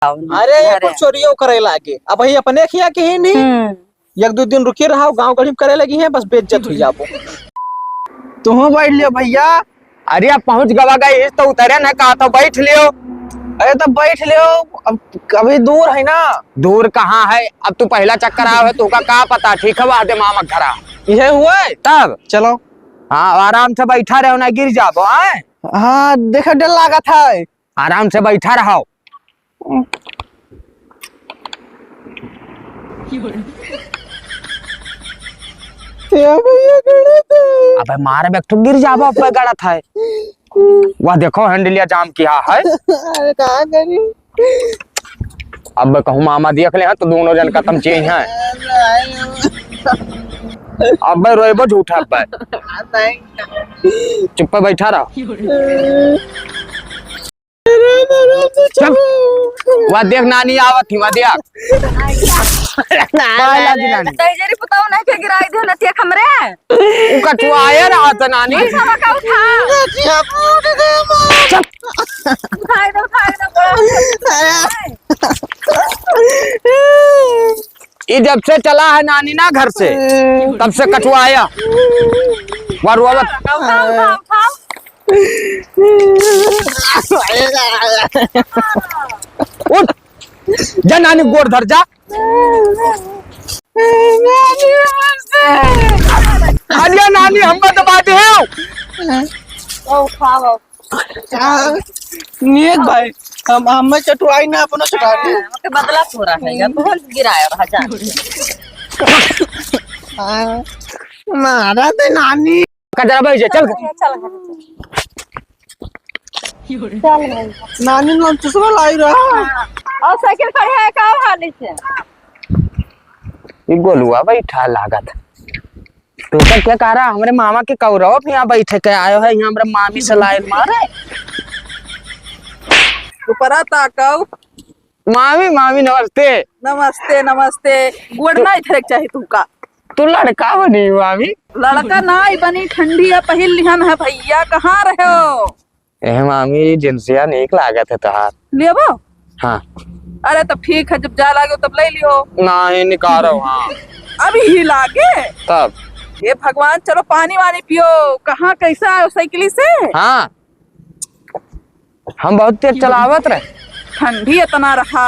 अरे ये कुछ चोरियों करे लागे अब ही अपने खिया के ही नहीं एक दो दिन रुके रहा गांव गरीब करे लगी है बस बेइज्जत हुई जाबो। तुम बैठ लियो भैया। अरे अब पहुंच गवा गए तो उतरे न कहा तो बैठ लियो। अरे तो बैठ लियो अब कभी दूर है ना। दूर कहाँ है अब तू पहला चक्कर आया है तुका का पता ठीक है वादे मामा घरा ये हुआ है तब चलो। हाँ आराम से बैठा रहो ना गिर जाबो। हाँ देखो डर लगा था आराम से बैठा रहो। अबे मारे बैठ गिर जाबो अब गड़ा था। वह देखो हैंडलिया जाम किया है। अरे कहाँ करी अब कहूँ मामा देख ले तो दोनों जन खत्म चाहिए हैं। अब रोएबो झूठा अब चुप पे बैठा रहो। वह देख नानी आवत थी वह देख नानी तेजरी पुताऊ नहीं के गिराई दे नतिया खमरे उ कटुआ आया रहा था नानी सारा का उठा उठाई दो ये जब से चला है नानी ना घर से तब से कटुआ आया वह रोवत उठा उठ जा नानी गोड़ धर जा। अरे नानी हम दबा दे नेक भाई हम चटुआई ना अपना चटा के बदला हो रहा है या बहुत गिराया रहा जा मारा दे नानी कजरा भाई चल नानी नाम चश्मा लाई रहा और साइकिल खड़ी है का हाल से ये गोलुआ बैठा लागत तो क्या कह रहा हमारे मामा के कौरव यहाँ बैठे के आयो है यहाँ हमारे मामी से लाइन मारे ऊपरा ताकाऊ मामी मामी नमस्ते नमस्ते नमस्ते गुड़ ना इधर चाहिए तुमका तू लड़का बनी मामी लड़का ना बनी ठंडी है पहिल लिहन है भैया कहाँ रहे हो ए मामी जिनसिया नेक लागत है तहार लेबो हाँ अरे तब ठीक है जब जा लागे तब ले लियो नहीं निकालो हाँ अभी ही लागे तब ये भगवान चलो पानी वानी पियो कहाँ कैसा है साइकिल से हाँ हम बहुत तेज चलावत रहे ठंडी इतना रहा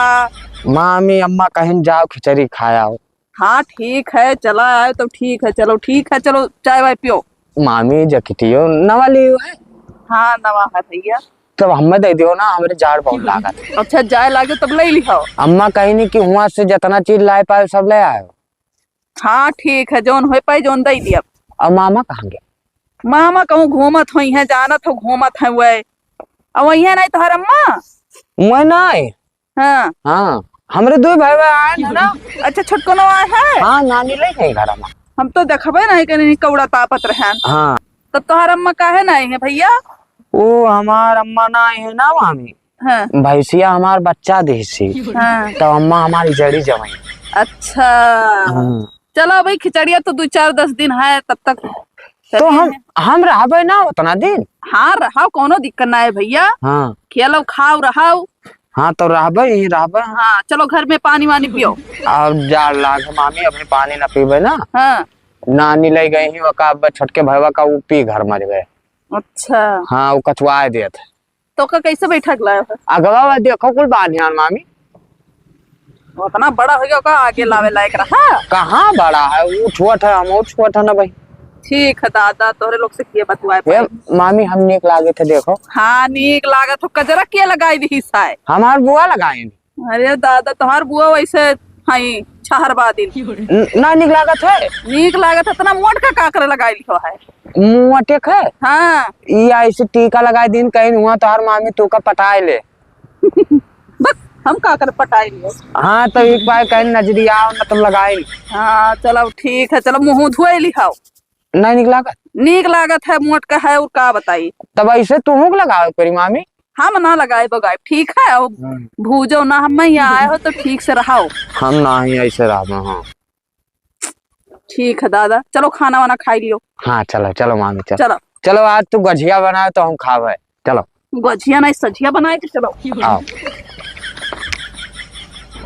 मामी अम्मा कहीं जाओ खिचड़ी खाया हो। हाँ ठीक है चला आए तो ठीक है चलो चाय वाय पियो। मामी जकिटियो नवा लियो है हाँ नवा है भैया तब हमें दे दियो ना हमारे जाड़ बहुत लागत है। अच्छा जाए लागे तब ले लियो। अम्मा कहीं नहीं कि वहां से जितना चीज लाए पाए सब ले आयो। हाँ ठीक है जोन हो पाई जोन दे दिया। अब मामा कहाँ गया मामा कहूँ घूमत हुई है जानत हो घूमत है वह अब वही है नहीं तुम्हारा अम्मा मैं नहीं हाँ हाँ हमारे दो भाई आए हैं ना। अच्छा छुटको आए है हाँ नानी ले गई घर में हम तो देखबे नहीं कहीं कौड़ा तापत रहे हाँ तब तुम्हारा अम्मा काहे नहीं है भैया वो हमार अम्मा ना है ना मामी हाँ भैंसिया हमार बच्चा देसी हाँ तो अम्मा हमारी जड़ी जमाई। अच्छा चलो भाई खिचड़िया तो 2-4-10 दिन है तब तक तो हम रहा ना उतना दिन। हाँ रहा कोनो दिक्कत ना है भैया हाँ खेलो खाओ रहाओ। हाँ तो रहबे हाँ चलो घर में पानी वानी पियो। अब जा लाग मामी अपने पानी न पीबे ना। हाँ नानी ले गई ही वका छोटके भैया का वो पी घर मर गए। अच्छा हाँ वो कचवाए देत तो का कैसे बैठक लाया है अगवा देखो कुल बानियान मामी उतना बड़ा हो गया का आगे लावे लायक रहा कहाँ बड़ा है वो छोट है हम छोट है ना भाई। ठीक है दादा तोरे लोग से किए बतवाए मामी हम नीक लागे थे देखो। हाँ नीक लागत हो कजरा के लगाई दी हिस्सा हमार बुआ लगाए। अरे दादा तुम्हार बुआ वैसे हाई छहरबा दिन ना नीक लागत है नीक लागत है इतना मोट का काकर लगाई लिखो है मुँह है हाँ ये ऐसे टीका लगाए दिन कहीं हुआ तो हर मामी तू का पटाए ले बस हम काकर पटाई लियो। हाँ तो एक बार कहीं नजरिया न तुम लगाए। हाँ चलो ठीक है चलो मुँह धोए लिखाओ नहीं नीक लागत है मोट का है और का बताई तब ऐसे तू लगाओ तेरी मामी हम ना लगाए बगाए ठीक है भूजो ना हम यहाँ आए हो तो ठीक से रहो। हम ना ही ऐसे रहा। हाँ ठीक है दादा चलो खाना वाना खाई लियो। हाँ चलो चलो मामी चलो चलो आज तू गझिया बनाए तो हम खावे चलो गझिया नहीं सझिया बनाए थे चलो आओ।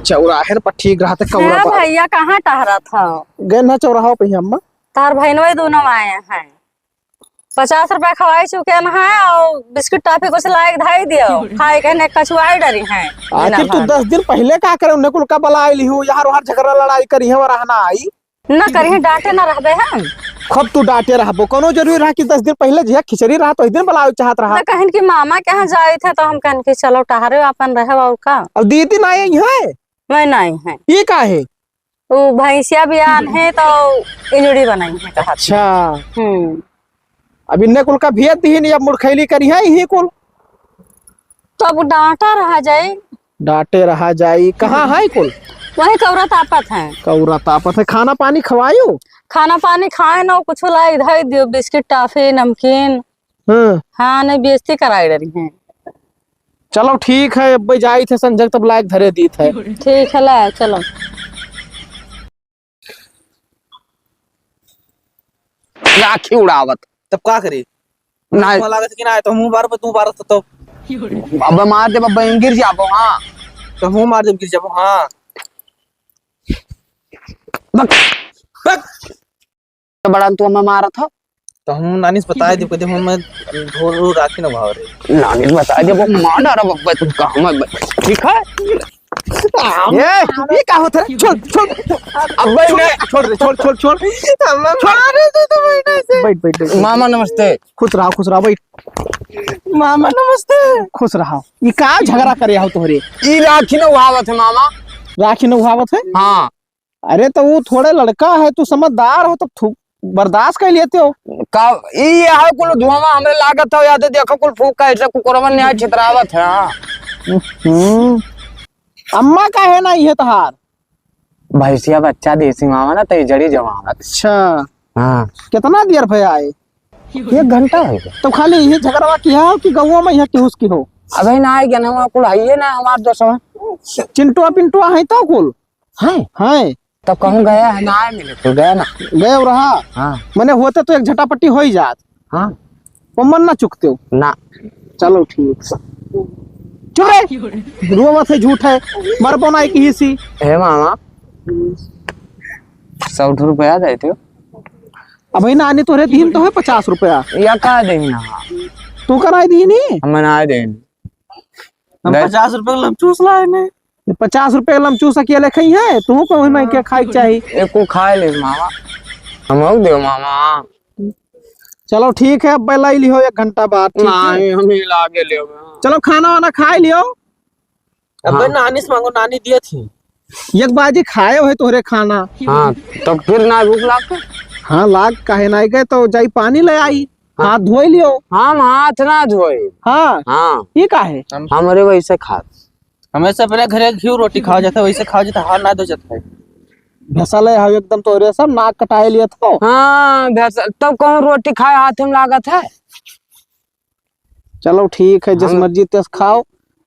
चौराहे पर ठीक रहा था कौरा मेरा भैया कहाँ टहरा था? गए ना चौराहा पे ही अम्मा। तार बहनों दोनों आए हैं। 50 रुपए खवाई चुके न है और बिस्कुट टॉफी कुछ लायक धाई दियो खाए कहने कछुआई डरी है। आखिर तू 10 दिन पहले का करे उन्हें कुल का बला आई हो यार वहां झगड़ा लड़ाई करी है रहना आई न करी डांटे न रहबे हम। खब तू डांटे रहबो कोनो जरूरी रहा कि 10 दिन पहले जिया खिचड़ी रहा तो इस दिन बलावे चाहत रहा। न कहन कि मामा के यहाँ जाए थे तो हम कहन कि चलो टहरे अपन रहे और का। अब दीदी ना आई है मैं नहीं है ये का है वो भैंसिया बियान है तो इजड़ी बनाई है कहा। अच्छा अब इन्ने कुल का भेद दी नहीं अब मुड़खैली करी है यही कुल तो अब डांटा रहा जाए डांटे रहा जाई कहाँ है कुल वही कौरा तापत है। कौरा तापत है खाना पानी खवायो खाना पानी खाए ना कुछ लाई धाई दियो बिस्किट टॉफी नमकीन। हाँ नहीं बेइज्जती कराई रही है। चलो ठीक है अब जाई थे संजग तब लायक धरे दी थे। ठीक है ला चलो। राखी उड़ावत तब का करे ना लागत कि ना तो मुंह बार तू बार तो अब मार दे बब्बा गिर जाबो। हाँ तो मुंह मार दे गिर जाबो। हाँ बक बक तो बड़ा तू हमें मारा था तो हम नानी से बताए दे कदे हम ढोल राखी ना भाव रे नानी बता दे वो मार डारा बब्बा तू कहां मत ठीक है ये का होता है छोड़ छोड़ अब भाई ने छोड़ रे छोड़ छोड़ छोड़ हम मारे दे तो महीने से बैठ बैठ बैठ मामा नमस्ते खुश रहो बैठ मामा नमस्ते खुश रहो ये का झगड़ा करे हो तोहरे ई राखी न उहावत है मामा राखी न उहावत है। हाँ अरे तो वो थोड़े लड़का है तू समझदार हो तो बर्दाश्त कर लेते हो का ई है कुल धुआं हमरे लागत हो याद देखो कुल फूक का ऐसा कुकरवन ने छितरावत है। हाँ अम्मा का है ना ये तहार भैंसिया बच्चा देसी मामा ना तो जड़ी जमावत। अच्छा हाँ कितना देर भैया आए 1 घंटा है तो खाली यही झगड़वा किया हो कि गौवा में यहाँ की उसकी हो। अबे ना आए ना कुल आइए ना हमारे दोस्त चिंटुआ पिंटुआ है तो कुल है तब कहूँ गया है ना आए मिले कुल गया ना गए रहा। हाँ मैंने होते तो एक झटापट्टी हो ही जात। हाँ वो मन ना चुकते हो ना चलो ठीक चुप रे रुआ मत है झूठ है मर बनाई की हिस्सी हे मामा 100 रुपया देते हो अब ना आने तो दिन तो है 50 रुपया या का देंगे ना तू कराई दी नहीं हम ना देंगे हम 50 रुपए लमचूस लाए ने 50 रुपए लमचूस अकेले खाई है तू को मैं क्या खाई चाहिए एक को खा ले मामा हम दे मामा। चलो ठीक है अब लाई लियो 1 घंटा बाद नहीं हम ही लागे ले चलो खाना वाना खाए लियो। अब नानी से मांगो नानी दिए थी एक बाजी खाए हो तोहरे खाना। हाँ तो फिर ना भूख लाग हाँ लाग काहे ना गए तो जाई पानी ले आई हाथ धोई लियो। हम हाथ ना धोए। हाँ हाँ ये का है हमारे वैसे खा हमेशा पहले घरे घी रोटी खाओ जाता है वैसे खाओ जाता हाथ ना धो जाता है भैंसा एकदम तोरे सब नाक कटाए लिया था। हाँ तब कौन रोटी खाए हाथ में लागत है। चलो ठीक है जिस मर्जी तेज खाओ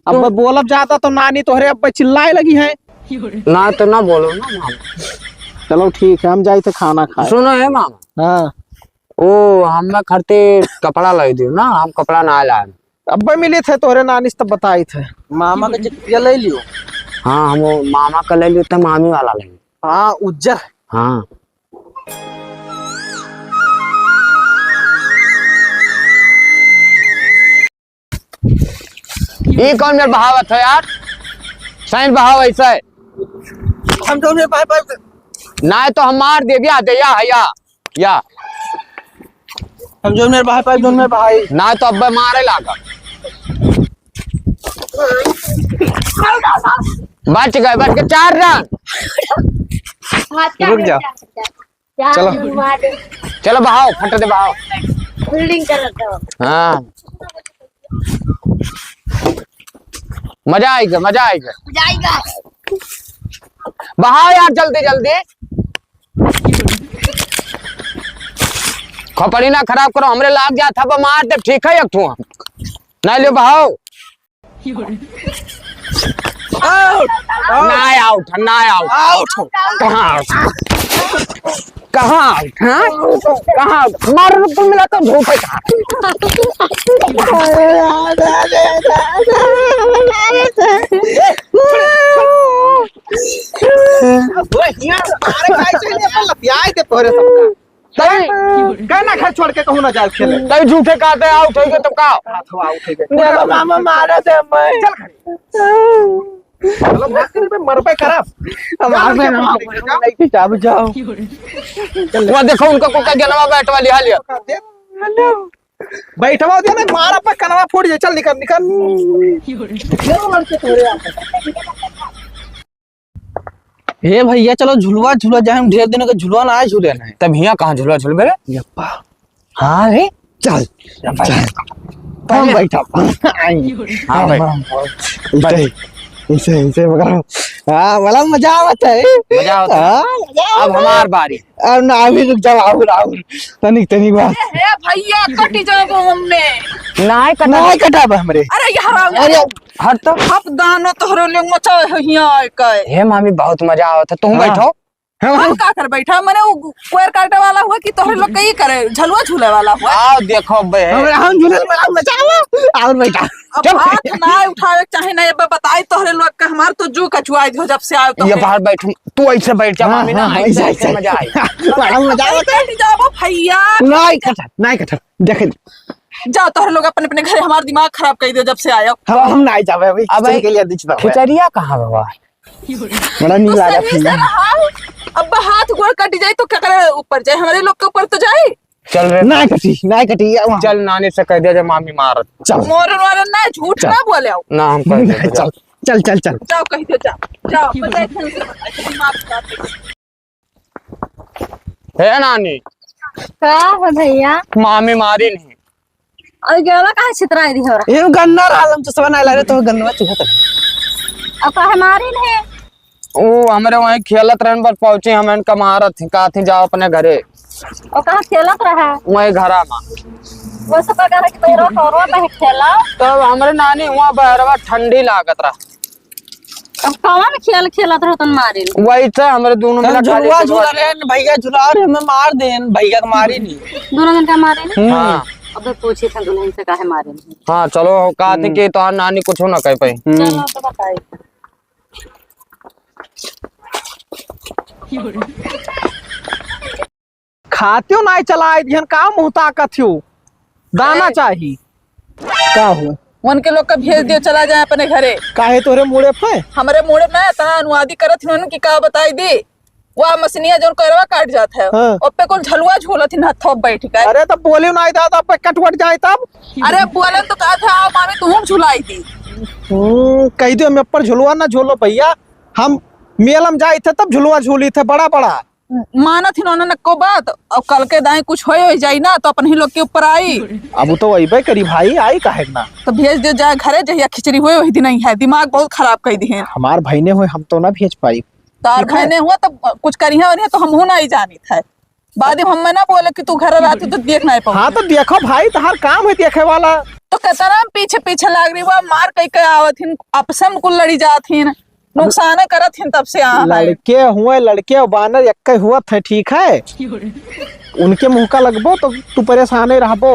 अब बोलब जाता तो नानी तोहरे अब चिल्लाए लगी है ना तो ना बोलो ना मामा। चलो ठीक है हम जाए थे खाना खाए। सुनो है मामा हाँ ओ हम खरते कपड़ा लाई दियो ना हम कपड़ा ना लाए अब मिले थे तोहरे नानी से तब बताई थे मामा का चिट्ठिया ले लियो। हाँ हम मामा का ले लियो तो मामी वाला ले। हाँ उज्जर हाँ ये कौन मेरे बहावत है यार साइन बहाव ऐसा है हम दोनों पाइप ना तो हम मार दे दे या हम जो मेरे भाई पाइप दोनों भाई ना तो अब मारे लागा बच गए 4 रन। रुक जा चलो चलो बहाओ फट दे बहाओ हाँ मजा आएगा बहाओ यार जल्दी जल्दी खोपड़ी ना खराब करो हमरे लाग जा था मार दे ठीक है एक ठू नहीं ले बहाओ ना आउट कहाँ मार मिला तो धूप लपियाए के तोरे सबका कहना घर छोड़ के कहूं ना जाए खेले तब झूठे कहते आउट हो गए तब का हाथवा उठे गए देखो मामा मारे थे मैं चल खड़ी चलो भाग के मर पे खराब हम आगे ना नहीं जाओ जाओ वहां देखो उनका कोका गनवा बैठ वाली हालिया बैठवा दिया ना मारा पे कनवा फूट जाए चल निकल निकल हे भैया चलो झुलवा झूला जाए, हम ढेर दिनों के झुलवा ना झूले ना तब यहाँ कहाँ झुलवा झुल मेरे यप्पा। हाँ रे चल हम बैठा हाँ भाई इसे इसे हाँ बड़ा मजा आता है मजा आता है। अब हमार बारी अब ना अभी रुक जाओ आउर तनिक तनिक बात हे भैया कटी जाबो हमने नाय कटा ना कटा हमरे अरे यार अरे हट तो अब दानो तोहरो ले मचा है यहाँ के हे मामी बहुत मजा आवत है तुम हाँ। बैठो हम का कर बैठा मने वो कोयर काटे वाला हुआ कि तोहरे लोग कई करे झलुआ झूले वाला हुआ आओ देखो बे हम झूले बड़ा मजा आवा और बैठा अब हाथ ना उठावे चाहे ना ये बताई तोहरे लोग का हमार तो जू कचुआई हो जब से आए तो ये बाहर बैठू तू ऐसे बैठ जा मामी ना ऐसे मजा आई बड़ा मजा आता है जाबो भैया नहीं कटा देख जाओ तोहरे लोग अपने अपने घर हमार दिमाग खराब कर दियो जब से आयो हम नहीं जावे अभी अब चल के लिए दिखता खिचड़िया कहाँ बाबा बड़ा नील तो लगा सही से रहा अब हाथ गोड़ कट जाए तो क्या करे ऊपर जाए हमारे लोग के ऊपर तो जाए चल रे नहीं कटी चल नानी से कह दिया जब मामी मारत चल मोरन वारन ना झूठ ना बोले आओ ना हम कह देते चल चल चल चल जाओ कह दो जाओ बताए थे उनसे बताए थे, दिमाग खराब है। हे नानी का है भैया मामी मारी नहीं और गेला काहे छितराई दी हो रहा ये गन्ना आलम तो सवा नहीं ला रहे तो गन्ना चुहत अब काहे मारी नहीं ओ हमारे वहीं खेलत रहन पर पहुंचे हम इनका मारत थी कहा थी जाओ अपने घरे और कहाँ खेलत रहा वहीं घरा में वो सब अगर कि तेरो तोरो पे खेला तब हमारे नानी वहाँ बहरवा ठंडी लागत रहा अब कौन खेल खेलत रहो तन मारी वही से हमारे दोनों मिला झुलवा झूला रहे भैया झूला और हमें मार देन भैया को मारी नहीं दोनों दिन का मारे नहीं हाँ अब पूछी था दुल्हन से काहे मारे नहीं हाँ चलो कहा थी कि तो नानी कुछ ना कह पाई चलो तो बताई खात्यो नहीं चलाए ध्यान का मुंह ताकत हो दाना चाहिए का हुआ उनके लोग का भेज दियो चला जाए अपने घरे काहे तोरे मुड़े पे हमारे मुड़े में तना अनुवादी करत थी उन्होंने की का बताई दी वो मसनिया जो करवा काट जाता है हाँ। और पे कुल झलुआ झूला थी ना थोप बैठ के अरे तब बोली नहीं दादा पे कटवट जाए तब अरे बोले तो कहा था आओ मामी तुम झुलाई थी कह दियो मैं ऊपर झुलवा ना झूलो भैया हम मेलम जाए थे तब झुलवा झूली थे बड़ा बड़ा माना थी उन्होंने को बात और कल के दाएं कुछ हो जाई ना तो अपन ही लोग के ऊपर आई अब तो वही करी भाई आई काहे ना तो भेज दियो जाए घरे जहिया खिचड़ी हुए वही दिन नहीं है दिमाग बहुत खराब कर दिए हमार भाई ने हुए हम तो ना भेज पाई तार खाने हुआ तो कुछ करी है तो हम ना ही जानी था बाद में हम ना बोले कि तू घर आती तो देख नहीं पाऊ हाँ तो देखो भाई तुम्हार काम है देखे वाला तो कहता पीछे पीछे लाग रही हुआ मार कई के आवत हिन आपस में कुल लड़ी जात हिन नुकसान करत हिन तब से लड़के हुए लड़के और बानर एक हुआ थे ठीक है उनके मुंह का लगबो तो तू परेशान रहबो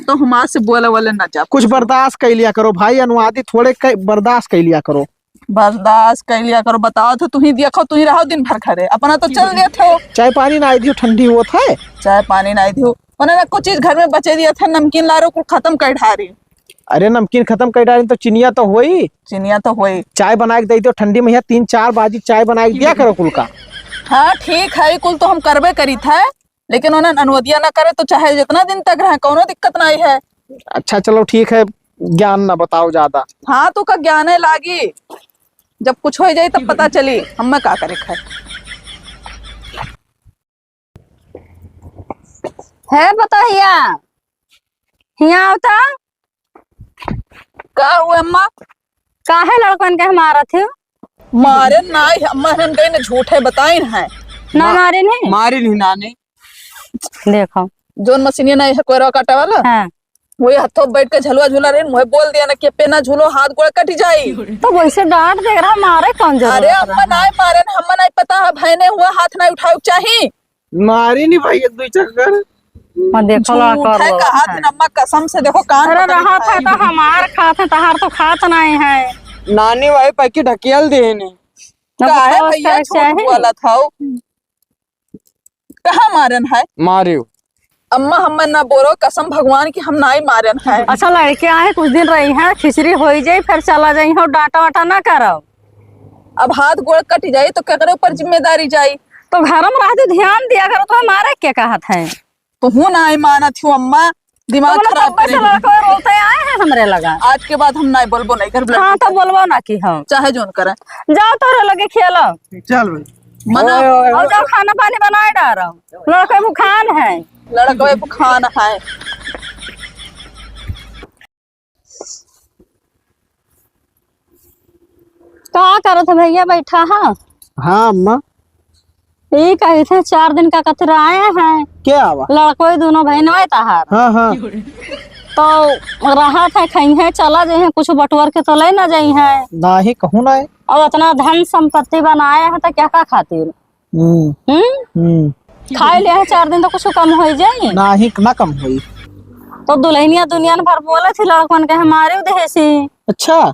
तो हमार से बोले वाले न जा कुछ बर्दाश्त कर लिया करो भाई अनुवादी थोड़े बर्दाश्त कर लिया करो बर्दाश्त कर लिया करो बताओ तो तू ही देखो तू ही रहो दिन भर खड़े अपना तो चल दिए थे चाय पानी ना आई दियो ठंडी हुआ था चाय पानी नहीं दियो उन्होंने कुछ चीज घर में बचे दिया था नमकीन लारो को खत्म कर ढारी अरे नमकीन खत्म कर डाली तो चिनिया तो हुई चिनिया तो हुई चाय बना के दे दो ठंडी में 3-4 बाजी चाय बना के दिया करो कुल का हाँ ठीक है कुल तो हम करबे करी था लेकिन उन्होंने अनुवदिया ना करे तो चाहे जितना दिन तक रहे कोनो दिक्कत नहीं है अच्छा चलो ठीक है ज्ञान ना बताओ ज्यादा हाँ तो का ज्ञान है लागी जब कुछ हो जाए तब पता चली हम का करे है बताइया यहाँ आवता का हुआ अम्मा काहे लड़कन के मारा थे मारे नहीं अम्मा हम कहीं ने झूठे बताई है ना मारे नहीं मारी नहीं नानी देखो जोन मशीनिया नहीं है कोयरा काटे वाला हाँ वही हाथों बैठ के झलुआ झूला रहे मुझे बोल दिया ना कि पे ना झूलो हाथ गोड़ कट जाई तो वैसे डांट देख रहा मारे कौन जरूरत अरे अम्मा नहीं मारे ना हम नहीं पता है भाई ने हुआ हाथ नहीं उठाओ चाहिए मारी नहीं भाई 1-2 चक्कर मैं देखो लड़का झूठ है रो कहा थी अम्मा कसम से देखो कान अरे पकड़ रहा के था तो हमार खाते तहार तो खात नहीं है नानी वही पैकी ढकियल दे ने अब का है बकवास भैया करे झूठ चाहे। बोला था कहाँ मारन है मारियो अम्मा हम ना बोलो कसम भगवान की हम ना ही मारन है अच्छा लड़के आए कुछ दिन रही हैं खिचड़ी हो जाए फिर चला जाई हो डांटा वाटा ना करो। अब हाथ गोड़ कट जाये तो केकरे ऊपर जिम्मेदारी जाई तो घर में रहते ध्यान दिया करो तो हमारे क्या कहत है। तो हूँ ना ही माना थी अम्मा दिमाग तो खराब तब से करे लड़के रोते आए हैं हमरे लगा। आज के बाद हम ना बोलबो नहीं कर हाँ तो बोलबो ना कि हम चाहे जोन करे जाओ तो लगे खेलो चल भाई मना और जाओ खाना पानी बनाए डालो लड़के भूखान है। लड़का खाना है क्या करो थे भैया बैठा हाँ हाँ अम्मा ये कही थे 4 दिन का कतर आए हैं क्या आवा लड़को दोनों बहन तहार हाँ हाँ तो रहा था कहीं है चला जाए हैं कुछ बटवर के तो ले ना जाई है ना ही कहूँ ना है। और इतना धन संपत्ति बनाया है तो क्या का खातिर खाए लिया है 4 दिन तो कुछ कम हो जाए ना ही ना कम हुई। तो दुल्हनिया दुनिया भर बोले थी लड़कन के हमारे उदेसी अच्छा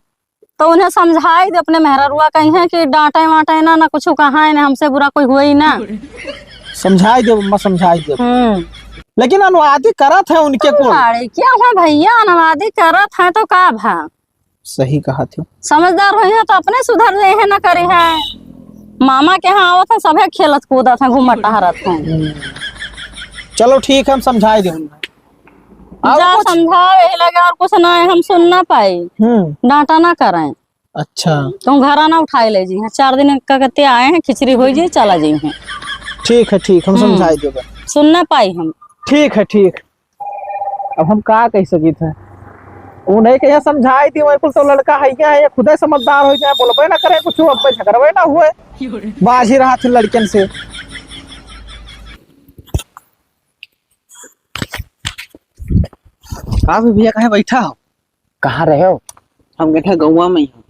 तो उन्हें समझाई दे अपने मेहरुआ कहीं है कि डांटे वाटे ना कुछ कहा है ना हमसे बुरा कोई हुआ ही ना। समझाई दे अम्मा समझाई दे लेकिन अनुवादी करत है उनके को अरे क्या हुआ भैया अनुवादी करत है तो का भा सही कहा थी। समझदार हुई है तो अपने सुधर रहे हैं ना करे है। मामा के यहाँ आवत है सभी खेलत कूदत है घूमत टहरत है। चलो ठीक है हम समझाई दे जा समझाओ यही लगे और कुछ ना है हम सुन ना पाई डांटा ना करें। अच्छा तुम घर ना उठाए ले जी 4 दिन का कहते आए हैं खिचड़ी हो जाए चला जाई हैं। ठीक हम समझाई देगा। सुन ना पाई हम ठीक है ठीक। अब हम का कह सकी थे वो नहीं कह समझाई थी वही कुल तो लड़का है क्या है खुद समझदार हो जाए बोलबे ना करे कुछ अब झगड़बे ना हुए बाज ही रहा थे लड़कन से। का भी भैया कहे बैठा हो कहाँ रहे हो? हम बैठे गौवा में ही हूँ।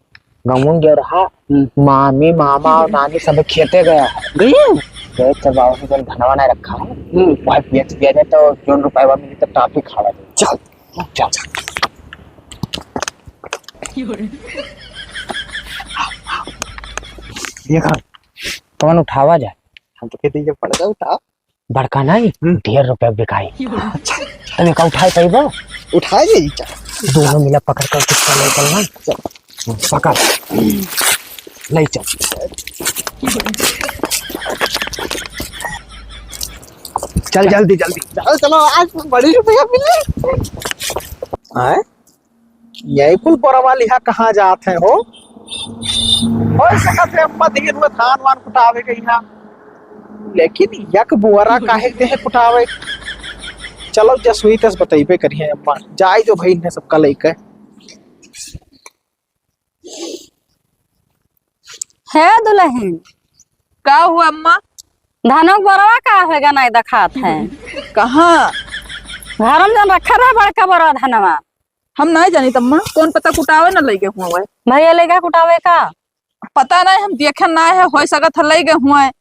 गमून गया रहा मामी मामा और नानी सब खेते गया गए जब बाबू ने जब धनवा नहीं रखा है वह बेच दिया जाए तो जो रुपए मिले तो टाफी खावा जाए। चल चल चल देखा कौन उठावा जाए? हम तो कहते ये पड़ गया उठा बड़का नहीं 1.5 रुपए बिकाई तभी का उठाए पाई बा उठाए जी दोनों मिला पकड़ कर किसका ले चलना पकड़ ले चल जल्दी चलो आज बड़ी रुपया मिले आए यही कुल बोरवा लिहा कहाँ जाते हैं हो सकत है अम्मा दिन में धान वान कुटावे कहीं ना लेकिन यक बुआरा काहे दे है कुटावे। चलो जसुई तस बताइबे करिए अम्मा जाई जो भाई ने सबका लेके है दुल्हन का हुआ अम्मा धानों बरवा का होगा नहीं दिखात है कहाँ घर में जन रखा रहा बड़का बड़ा धनवा हम नहीं जानी तम्मा कौन पता कुटावे न लगे हुआ है भैया लेगा कुटावे का पता नहीं हम देखे ना है हो सकत है लगे हुआ है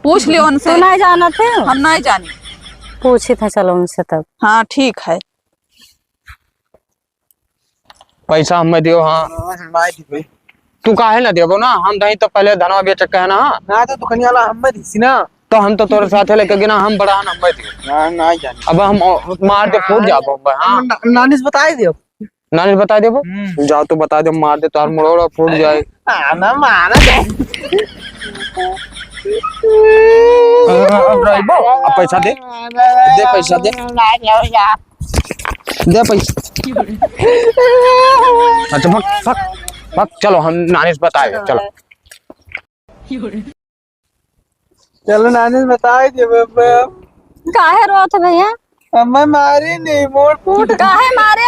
पूछ लियो उनसे। तू नहीं जाना थे हम नहीं जानी पूछी था चलो उनसे तब। हाँ ठीक है पैसा हमें दियो। हाँ तू काहे ना देबो ना हम दही तो पहले धनवा बेच के है ना ना तो दुकानिया वाला हम दिसी ना तो हम तो तोरे साथे लेके गिना हम बड़ा न हमें दियो ना ना जानी अब हम मार दे फूट जाबो। हां नानी से बताई दियो नानी बता देबो जाओ तो बता दे मार दे तार मुड़ोड़ा फूट जाए ना माना अब पैसा दे पैसा दे पैसा अच्छा फक चलो हम नानी से बताए चलो चलो नानी से बताई दियो काहे रोत भैया अम्मा मारी नहीं मोड़ फूट काहे मारे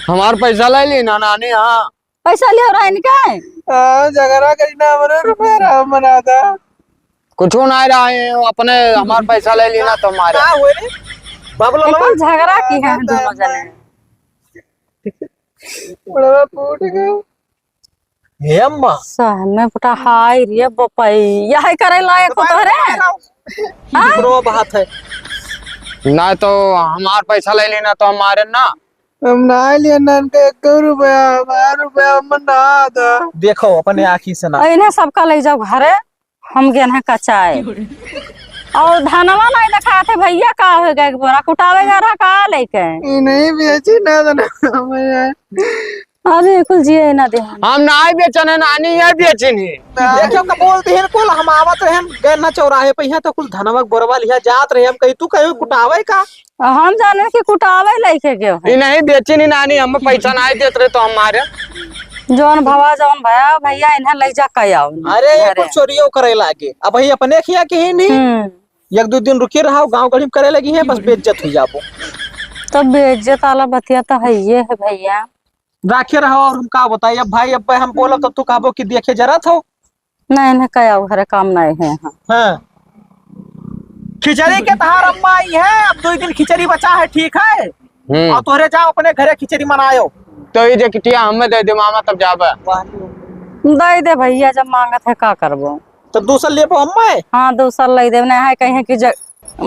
हमार पैसा ले ली ना नानी। हाँ पैसा लियो रहा इनका झगड़ा करी ना मरे रुपया राम मना था कुछ ना रहा है अपने हमार पैसा ले लेना तो हमारे बाबूला लेकिन झगड़ा की है दोनों जने बड़ा फूट गया हे अम्मा सहमे पुटा हाय रे बपई यही करे लायक हो तोरे बात है ना तो हमार पैसा ले लेना तो हमारे ना हम ना लिए नन के 1 रुपया 12 रुपया मना दा। देखो अपने आँखी से ना। इन्हें सबका ले जाओ घरे, हम गेन है कचाए। और धनवा नहीं दिखा थे भैया, का हो गया बोरा कुटावे जा रहा का लेके। नहीं बेची ना मैं अभी कुल जिए ना दे। हम ना बेचन है नानी, ये बेचनी। देखो का बोलते हैं कुल हम आवत रहे हम गए ना चौराहे पे यहाँ तो कुल धनवा बोरवा लिया जात रहे हम, कहीं तू कहीं कुटावे का। हम जाने कि कुटावे लेके गए ये नहीं बेचनी नानी, हम पैसा नहीं देते रहे तो हमारे जौन भवा जौन भया भैया इन्हें ले जा के आओ। अरे ये कुछ चोरियों करे लागे, अब ही अपने खिया के ही नहीं 1-2 दिन रुके रहा गाँव गढ़ी में करे लगी है, बस बेइज्जत हो जाबो। तो बेइज्जत वाला बतिया तो है ये है भैया। राखे रहो और हम का बताइए। अब भाई अब हम बोलो तो तू कहबो कि देखे जरा थो। नहीं इन्हें के आओ घरे, काम नहीं है। हाँ खिचड़ी के तहार अम्मा आई है, अब 2 दिन खिचड़ी बचा है, ठीक है। और तोहरे जाओ अपने घरे खिचड़ी मनायो। तो ये किटिया हमें दे दे मामा, तब जाबे। दे दे भैया, जब मांगत है का करबो। तो दूसर ले पो अम्मा। हाँ दूसर ले दे, नहीं है कहीं कि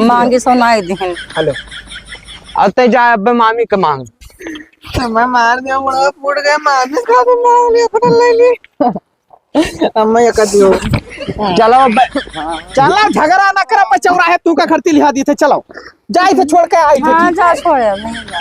मांगी सो नहीं दिन। हेलो अते जा अब मामी के मांग। मैं मार दिया बड़ा फूट गया, मामी का तो मार लिया फटल ले ली। अम्मा ये कर दियो। चलो अब चला झगड़ा ना कर, मैं चौराहे तू का खर्ची लिहा दी थे। चलो जाई थे छोड़ के आई थे। हाँ जा छोड़े नहीं जा।